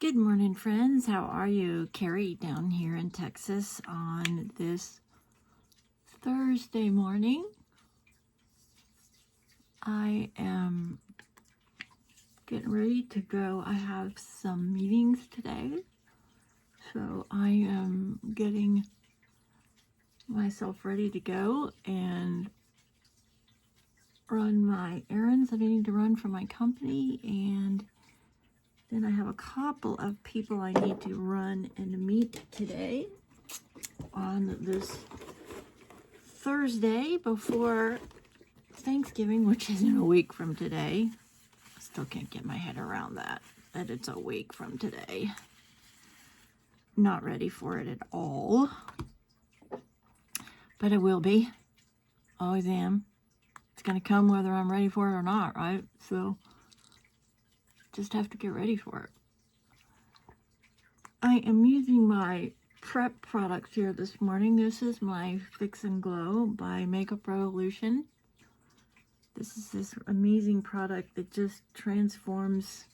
Good morning, friends. How are you? Carrie down here in Texas on this Thursday morning. I am getting ready to go. I have some meetings today, so I am getting myself ready to go and run my errands I need to run for my company, and then I have a couple of people I need to run and meet today on this Thursday before Thanksgiving, which isn't a week from today. I still can't get my head around that it's a week from today. Not ready for it at all. But I will be. Always am. It's going to come whether I'm ready for it or not, right? So just have to get ready for it. I am using my prep products here this morning. This is my Fix and Glow by Makeup Revolution. This is this amazing product that just transforms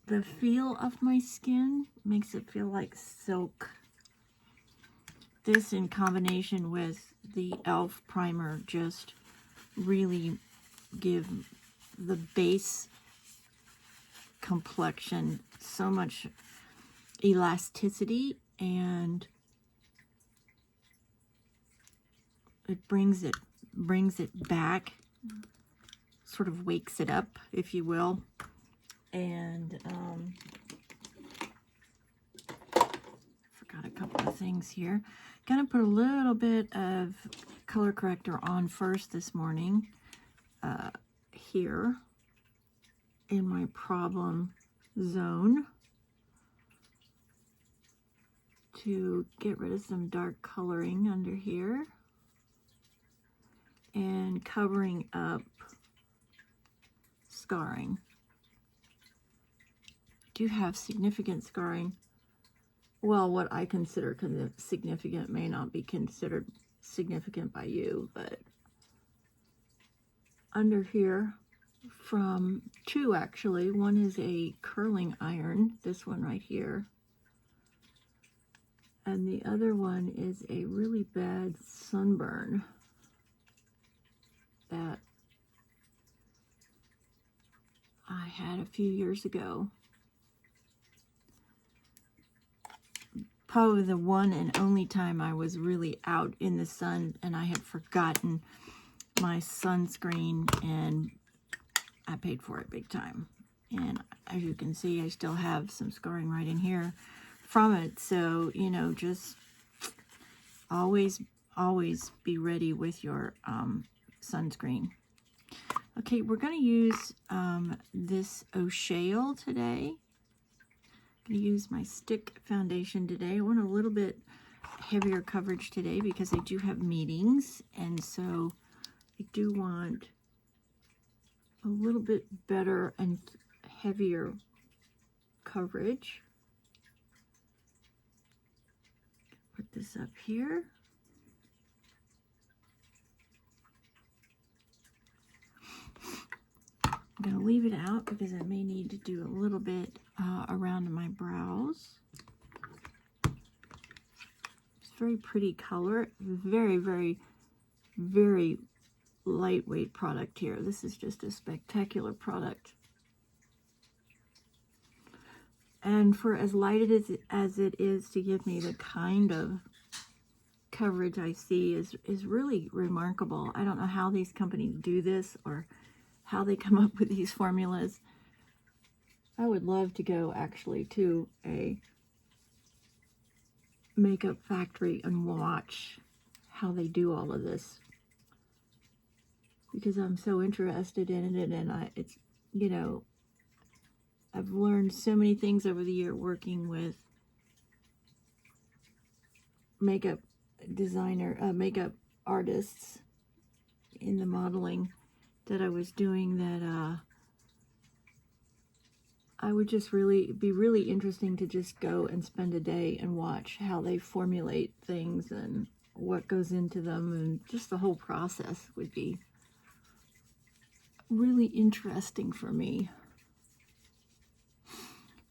the feel of my skin, makes it feel like silk. This in combination with the e.l.f. primer just really give the base complexion so much elasticity, and it brings it back, sort of wakes it up, if you will. And forgot a couple of things here. Gonna put a little bit of color corrector on first this morning here in my problem zone to get rid of some dark coloring under here and covering up scarring. Do have significant scarring. Well, what I consider significant may not be considered significant by you, but under here from two, actually. One is a curling iron, this one right here. And the other one is a really bad sunburn that I had a few years ago. Probably the one and only time I was really out in the sun and I had forgotten my sunscreen, and I paid for it big time. And as you can see, I still have some scarring right in here from it. So, you know, just always be ready with your sunscreen. Okay, we're going to use this O'Shale today. I'm going to use my stick foundation today. I want a little bit heavier coverage today because I do have meetings, and so I do want a little bit better and heavier coverage. Put this up here. I'm going to leave it out because I may need to do a little bit around my brows. It's a very pretty color. Very, very, very lightweight product here. This is just a spectacular product. And for as light as it is to give me the kind of coverage I see is really remarkable. I don't know how these companies do this or how they come up with these formulas. I would love to go actually to a makeup factory and watch how they do all of this, because I'm so interested in it, and it's, you know, I've learned so many things over the year working with makeup designer, makeup artists in the modeling that I was doing, that I would just be really interesting to just go and spend a day and watch how they formulate things and what goes into them, and just the whole process would be really interesting for me.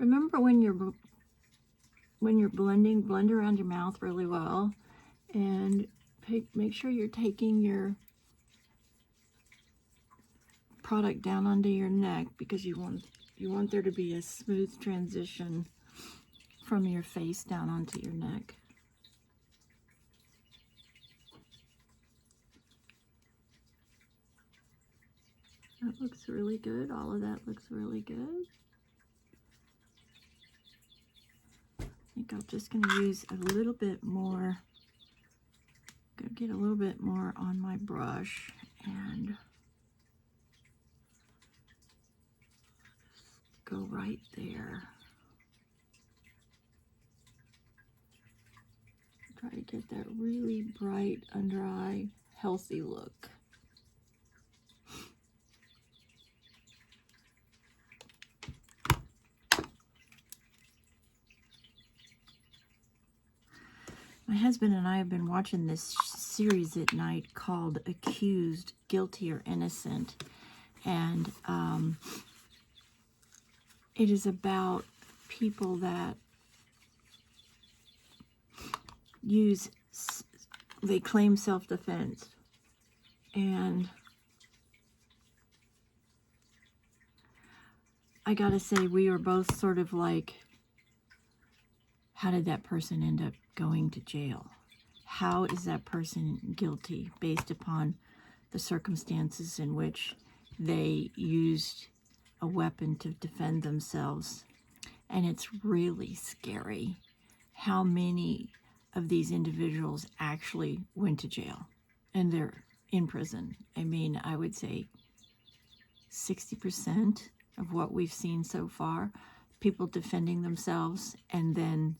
Remember when you're blending, blend around your mouth really well, and make sure you're taking your product down onto your neck, because you want there to be a smooth transition from your face down onto your neck. That looks really good. All of that looks really good. I think I'm just going to use a little bit more. Go get a little bit more on my brush and go right there. Try to get that really bright under eye, healthy look. My husband and I have been watching this series at night called Accused, Guilty or Innocent. And it is about people that they claim self-defense. And I gotta say, we are both sort of like, how did that person end up going to jail? How is that person guilty based upon the circumstances in which they used a weapon to defend themselves? And it's really scary how many of these individuals actually went to jail and they're in prison. I mean, I would say 60% of what we've seen so far, people defending themselves, and then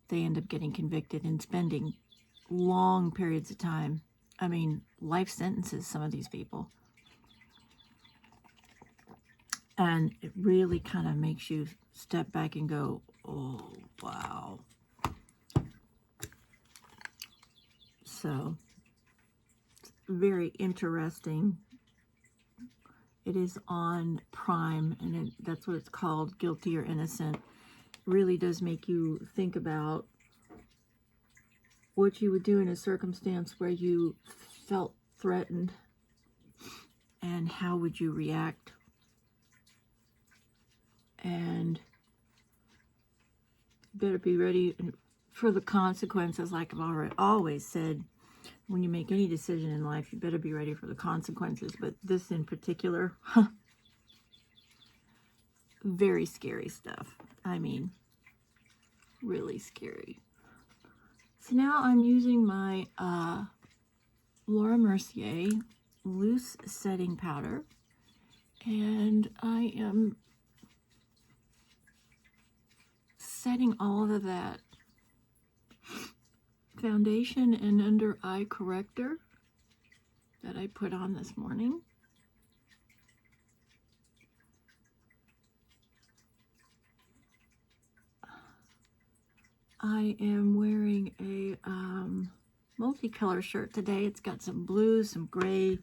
they end up getting convicted and spending long periods of time. I mean, life sentences, some of these people. And it really kind of makes you step back and go, oh, wow. So, it's very interesting. It is on Prime, and that's what it's called, Guilty or Innocent. Really does make you think about what you would do in a circumstance where you felt threatened, and how would you react. And you better be ready for the consequences. Like I've always said, when you make any decision in life, you better be ready for the consequences. But this in particular, very scary stuff. I mean, really scary. So now I'm using my Laura Mercier loose setting powder, and I am setting all of that foundation and under eye corrector that I put on this morning. I am wearing a multicolor shirt today. It's got some blue, some gray,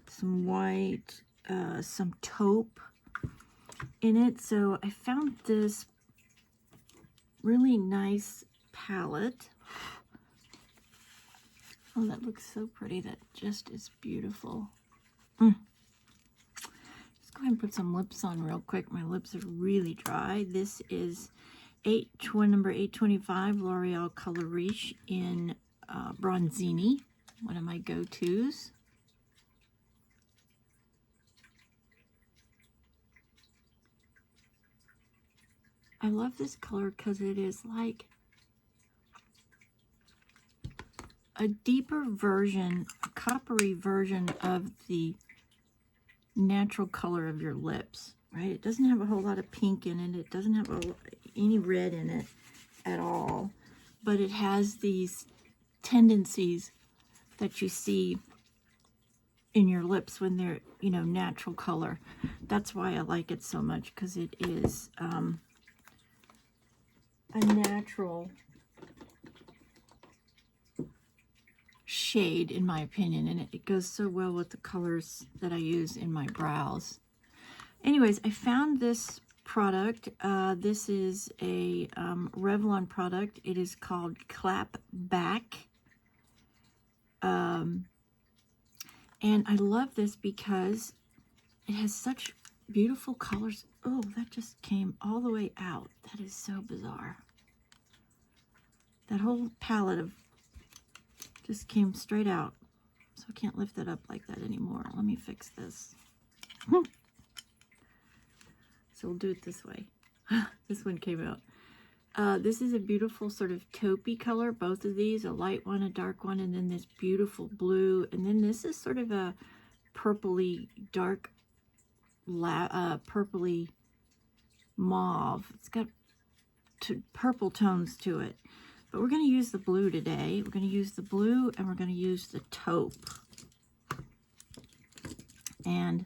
some white, some taupe in it. So I found this really nice palette. Oh, that looks so pretty. That just is beautiful. Let's go ahead and put some lips on real quick. My lips are really dry. This is number 825 L'Oreal Color Riche in Bronzini, one of my go-tos. I love this color because it is like a deeper version, a coppery version of the natural color of your lips, right? It doesn't have a whole lot of pink in it. It doesn't have any red in it at all, but it has these tendencies that you see in your lips when they're, you know, natural color. That's why I like it so much, because it is a natural shade, in my opinion, and it goes so well with the colors that I use in my brows. Anyways, I found this product. This is a Revlon product. It is called Clap Back. And I love this because it has such beautiful colors. Oh, that just came all the way out. That is so bizarre. That whole palette of just came straight out. So I can't lift it up like that anymore. Let me fix this. So we'll do it this way. This one came out. This is a beautiful sort of taupey color. Both of these, a light one, a dark one, and then this beautiful blue. And then this is sort of a purpley, dark, purpley mauve. It's got purple tones to it. But we're going to use the blue today. We're going to use the blue and we're going to use the taupe. And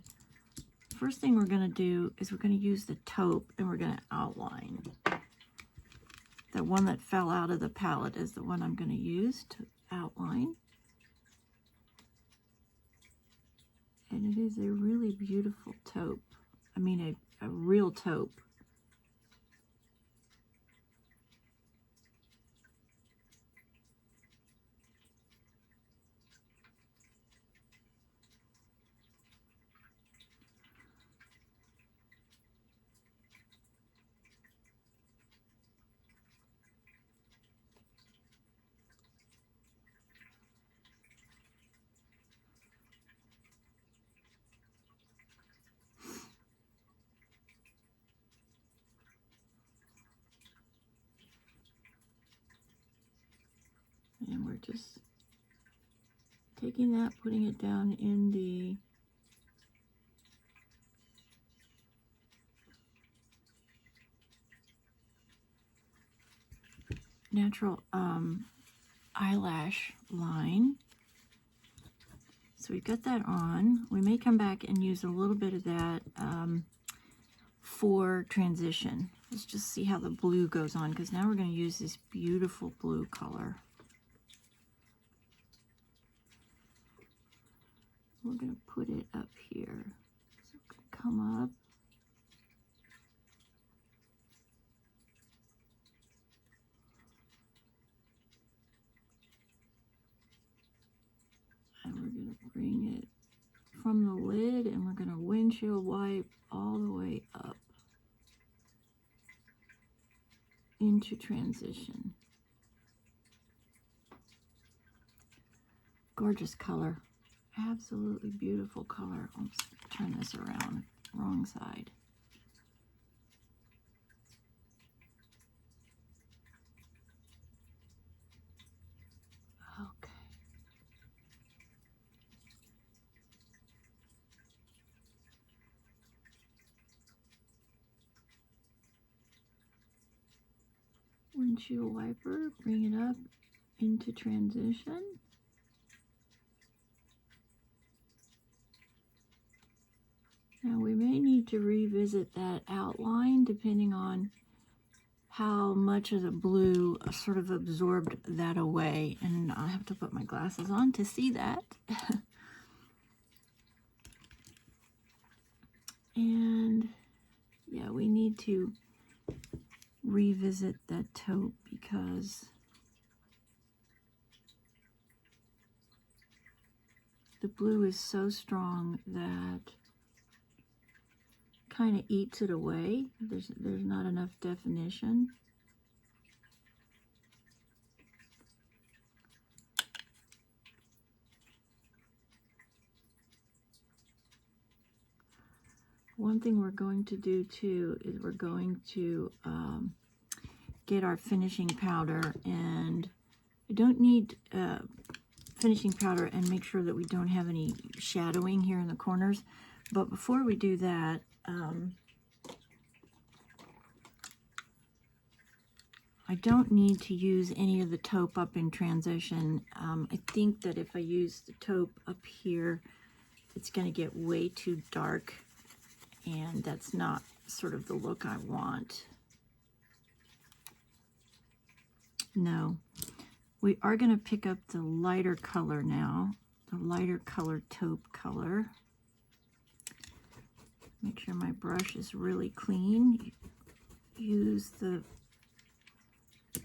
first thing we're going to do is we're going to use the taupe and we're going to outline. The one that fell out of the palette is the one I'm going to use to outline. And it is a really beautiful taupe. I mean a real taupe. And we're just taking that, putting it down in the natural eyelash line. So we've got that on. We may come back and use a little bit of that for transition. Let's just see how the blue goes on, because now we're going to use this beautiful blue color. We're going to put it up here. So we're going to come up. And we're going to bring it from the lid and we're going to windshield wipe all the way up into transition. Gorgeous color. Absolutely beautiful color. Oops, turn this around. Wrong side. Okay. Windshield wiper, bring it up into transition. Now we may need to revisit that outline depending on how much of the blue sort of absorbed that away. And I have to put my glasses on to see that. And yeah, we need to revisit that taupe because the blue is so strong that kind of eats it away. There's not enough definition. One thing we're going to do too is we're going to get our finishing powder, and I don't need finishing powder, and make sure that we don't have any shadowing here in the corners. But before we do that, I don't need to use any of the taupe up in transition. I think that if I use the taupe up here, it's going to get way too dark, and that's not sort of the look I want. No, we are going to pick up the lighter color now, the lighter color taupe color. Make sure my brush is really clean.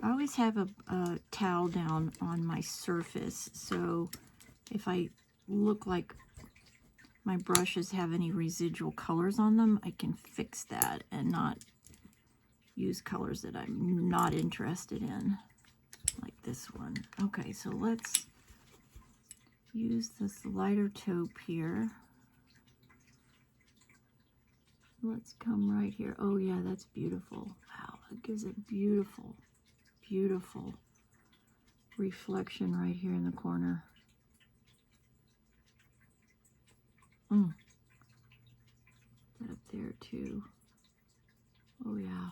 I always have a towel down on my surface, so if I look like my brushes have any residual colors on them, I can fix that and not use colors that I'm not interested in, like this one. Okay, so let's use this lighter taupe here. Let's come right here. Oh yeah, that's beautiful. Wow, it gives a beautiful, beautiful reflection right here in the corner. That up there too. Oh yeah.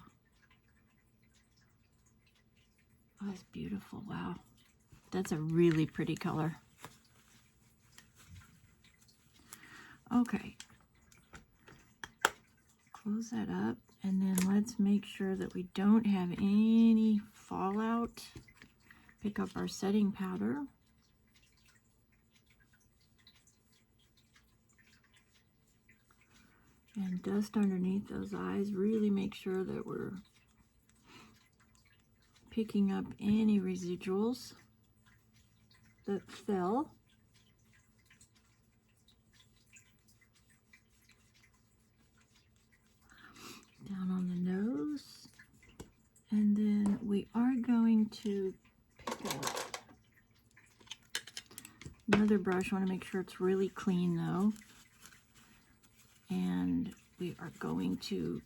Oh, that's beautiful. Wow. That's a really pretty color. Okay. Close that up, and then let's make sure that we don't have any fallout. Pick up our setting powder. And dust underneath those eyes. Really make sure that we're picking up any residuals that fell. Down on the nose. And then we are going to pick up another brush. I want to make sure it's really clean though. And we are going to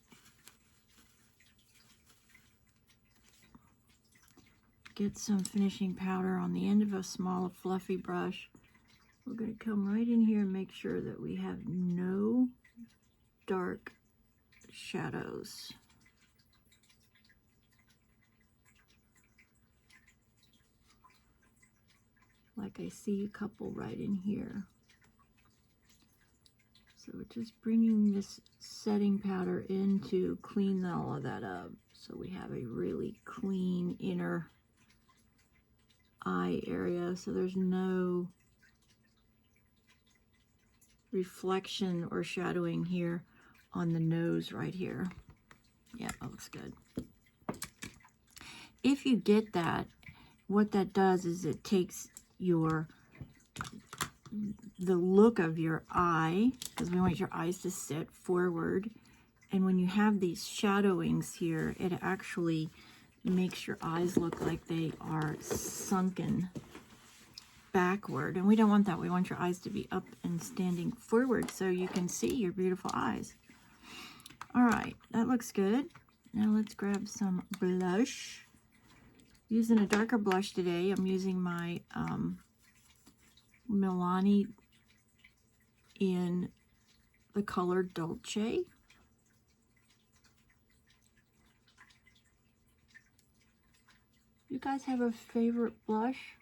get some finishing powder on the end of a small fluffy brush. We're going to come right in here and make sure that we have no dark shadows. Like I see a couple right in here. So we're just bringing this setting powder in to clean all of that up. So we have a really clean inner eye area. So there's no reflection or shadowing here on the nose right here. Yeah, that looks good. If you get that, what that does is it takes the look of your eye, because we want your eyes to sit forward, and when you have these shadowings here, it actually makes your eyes look like they are sunken backward, and we don't want that. We want your eyes to be up and standing forward so you can see your beautiful eyes. All right, that looks good. Now let's grab some blush. Using a darker blush today. I'm using my Milani in the color Dolce. You guys have a favorite blush?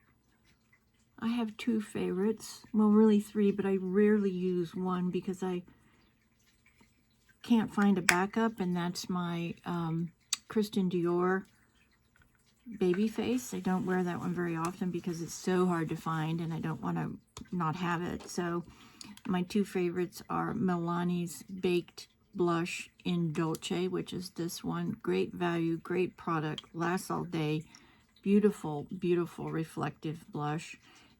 I have two favorites. Well, really three, but I rarely use one because I can't find a backup, and that's my Christian Dior Babyface. I don't wear that one very often because it's so hard to find and I don't want to not have it. So my two favorites are Milani's Baked Blush in Dolce, which is this one. Great value, great product, lasts all day. Beautiful, beautiful reflective blush.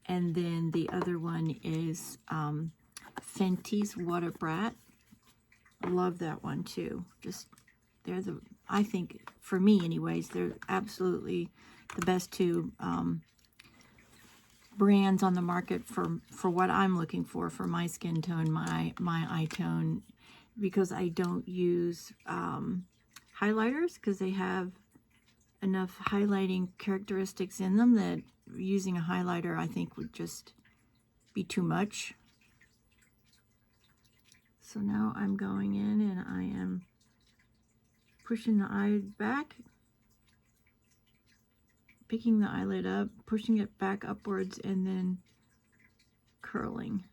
And then the other one is Fenty's What a Brat. Love that one too. I think, for me anyways, they're absolutely the best two brands on the market for what I'm looking for my skin tone, my eye tone, because I don't use highlighters, because they have enough highlighting characteristics in them that using a highlighter I think would just be too much. So now I'm going in and I am pushing the eye back, picking the eyelid up, pushing it back upwards, and then curling.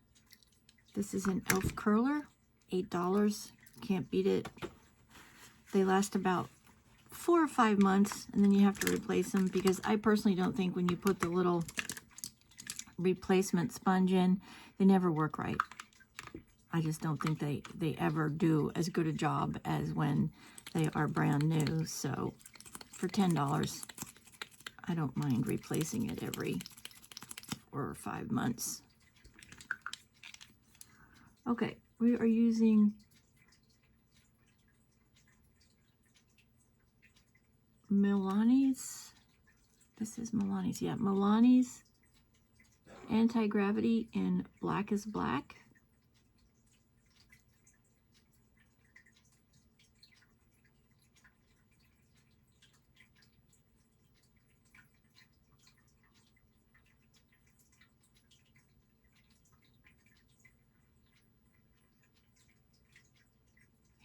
This is an e.l.f. curler, $8. Can't beat it. They last about 4 or 5 months, and then you have to replace them, because I personally don't think when you put the little replacement sponge in, they never work right. I just don't think they ever do as good a job as when they are brand new. So for $10, I don't mind replacing it every 4 or 5 months. Okay, we are using Milani's. This is Milani's. Yeah, Milani's Anti-Gravity in Black is Black.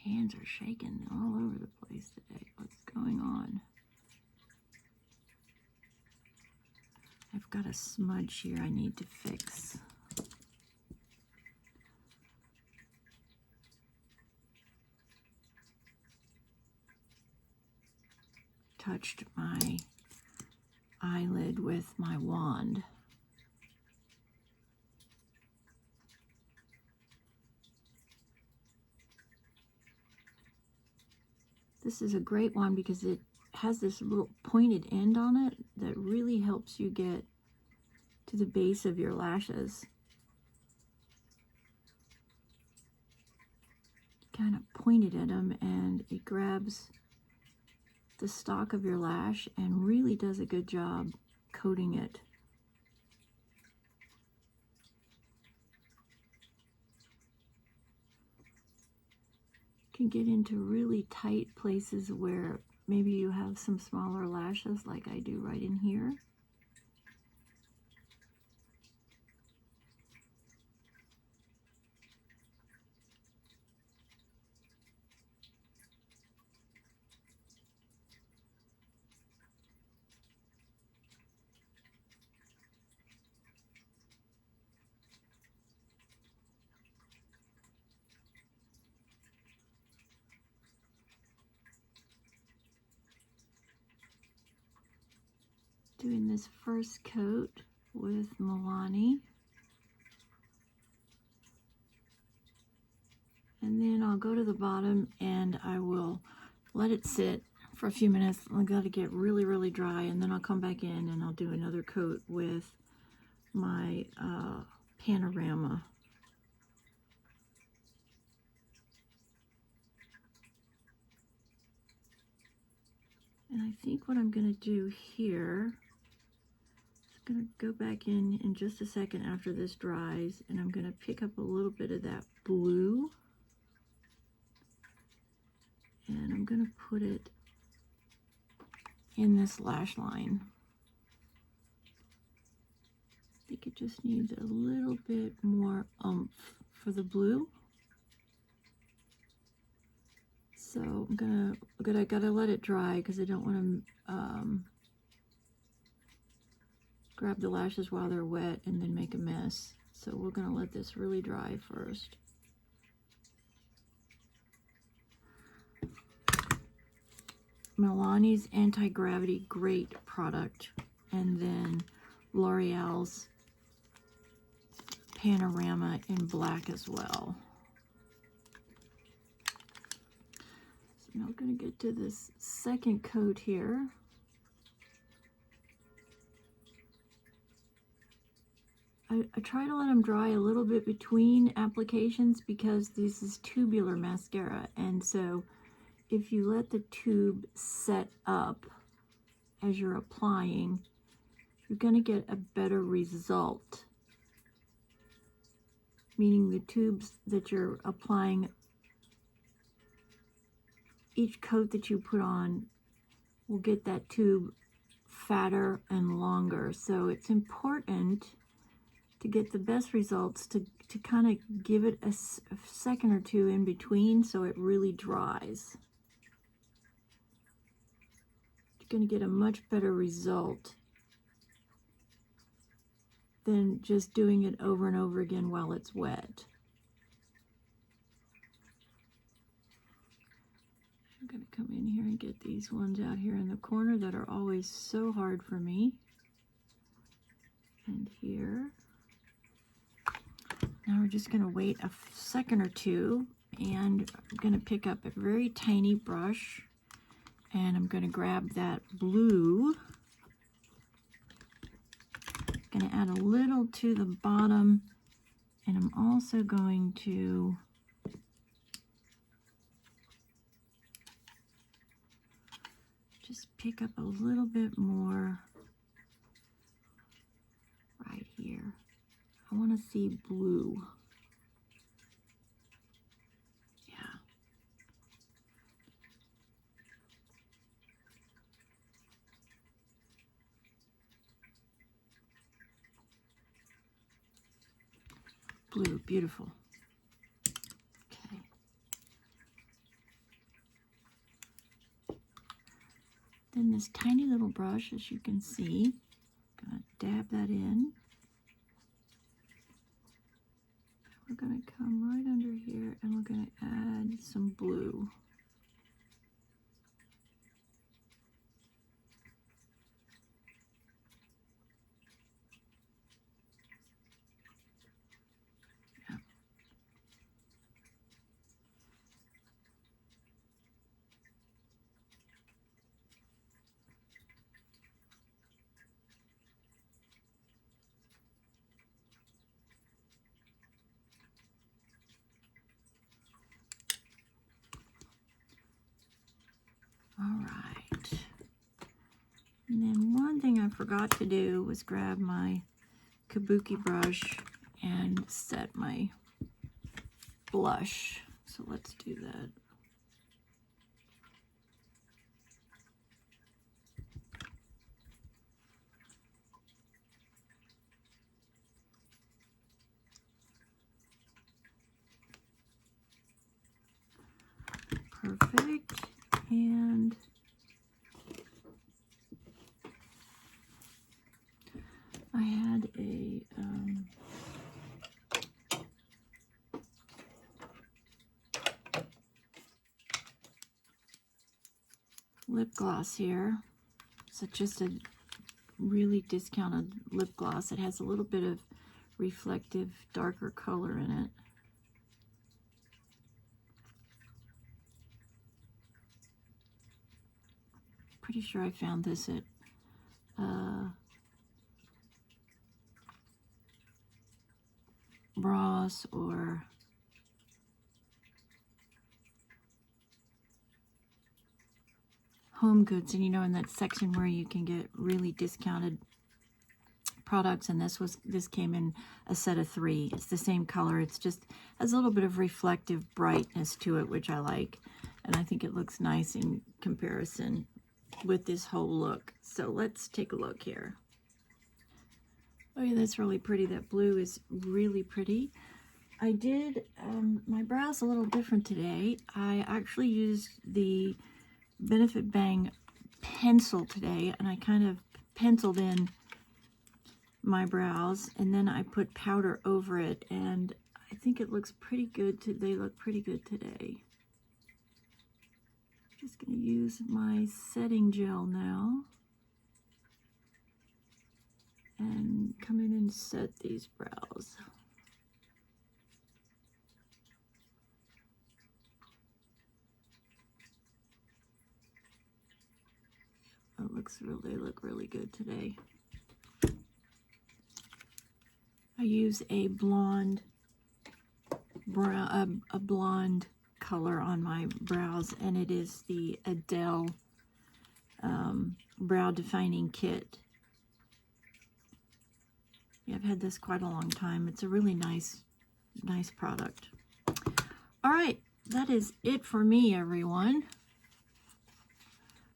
Hands are shaking all over the place today. What's going on? I've got a smudge here I need to fix. Touched my eyelid with my wand. This is a great one because it has this little pointed end on it that really helps you get to the base of your lashes. Kind of point it at them and it grabs the stalk of your lash and really does a good job coating it. Can get into really tight places where maybe you have some smaller lashes like I do right in here. Doing this first coat with Milani. And then I'll go to the bottom and I will let it sit for a few minutes. I've got to get really, really dry, and then I'll come back in and I'll do another coat with my Panorama. And I think what I'm going to do here, I'm going to go back in just a second after this dries, and I'm going to pick up a little bit of that blue, and I'm going to put it in this lash line. I think it just needs a little bit more oomph for the blue. So I gotta let it dry because I don't want to grab the lashes while they're wet and then make a mess. So we're gonna let this really dry first. Milani's Anti-Gravity, great product. And then L'Oreal's Panorama in black as well. So now we're going to get to this second coat here. I try to let them dry a little bit between applications because this is tubular mascara, and so if you let the tube set up as you're applying, you're going to get a better result. Meaning the tubes that you're applying, each coat that you put on will get that tube fatter and longer. So it's important to get the best results to kind of give it a second or two in between so it really dries. Going to get a much better result than just doing it over and over again while it's wet. I'm going to come in here and get these ones out here in the corner that are always so hard for me. And here. Now we're just going to wait a second or two, and I'm going to pick up a very tiny brush, and I'm going to grab that blue. I'm going to add a little to the bottom, and I'm also going to just pick up a little bit more right here. I want to see blue. Yeah. Blue, beautiful. Okay. Then this tiny little brush, as you can see, I'm going to dab that in. We're going to come right under here, and we're going to add some blue. Yeah. All right. And then one thing I forgot to do was grab my kabuki brush and set my blush. So let's do that. Perfect. And I had a lip gloss here. So just a really discounted lip gloss. It has a little bit of reflective darker color in it. Pretty sure I found this at Ross or Home Goods, and you know, in that section where you can get really discounted products, and this came in a set of 3. It's the same color. It's just has a little bit of reflective brightness to it, which I like, and I think it looks nice in comparison with this whole look. So let's take a look here. Oh yeah, that's really pretty. That blue is really pretty. I did my brows a little different today. I actually used the Benefit Bang pencil today, and I kind of penciled in my brows, and then I put powder over it, and I think it looks pretty good. They look pretty good today. Just going to use my setting gel now and come in and set these brows. They look really good today. I use a blonde color on my brows, and it is the Adele Brow Defining Kit. Yeah, I've had this quite a long time. It's a really nice product. All right, that is it for me, everyone.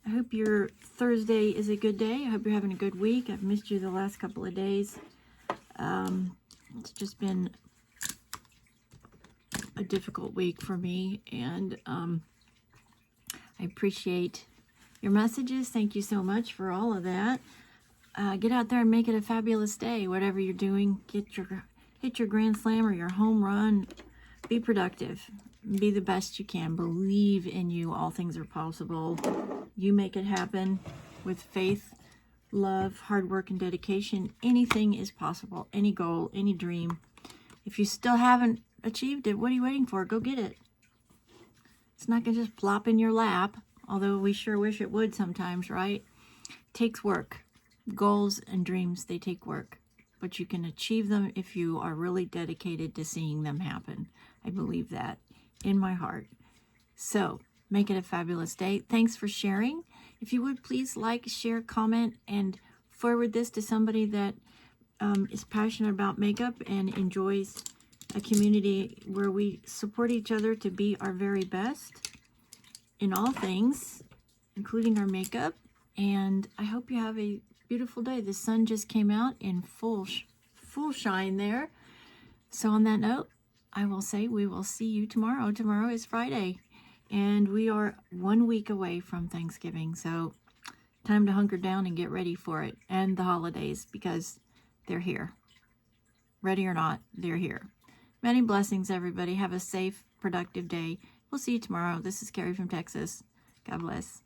I hope your Thursday is a good day. I hope you're having a good week. I've missed you the last couple of days. It's just been a difficult week for me, and I appreciate your messages. Thank you so much for all of that. Get out there and make it a fabulous day. Whatever you're doing, hit your grand slam or your home run. Be productive. Be the best you can. Believe in you. All things are possible. You make it happen with faith, love, hard work, and dedication. Anything is possible. Any goal, any dream If you still haven't achieved it, what are you waiting for? Go get it. It's not going to just plop in your lap, although we sure wish it would sometimes, right? It takes work. Goals and dreams, they take work. But you can achieve them if you are really dedicated to seeing them happen. I believe that in my heart. So, make it a fabulous day. Thanks for sharing. If you would, please like, share, comment, and forward this to somebody that is passionate about makeup and enjoys a community where we support each other to be our very best in all things, including our makeup. And I hope you have a beautiful day. The sun just came out in full shine there. So on that note, I will say we will see you tomorrow. Tomorrow is Friday, and we are 1 week away from Thanksgiving. So time to hunker down and get ready for it, and the holidays, because they're here. Ready or not, they're here. Many blessings, everybody. Have a safe, productive day. We'll see you tomorrow. This is Carrie from Texas. God bless.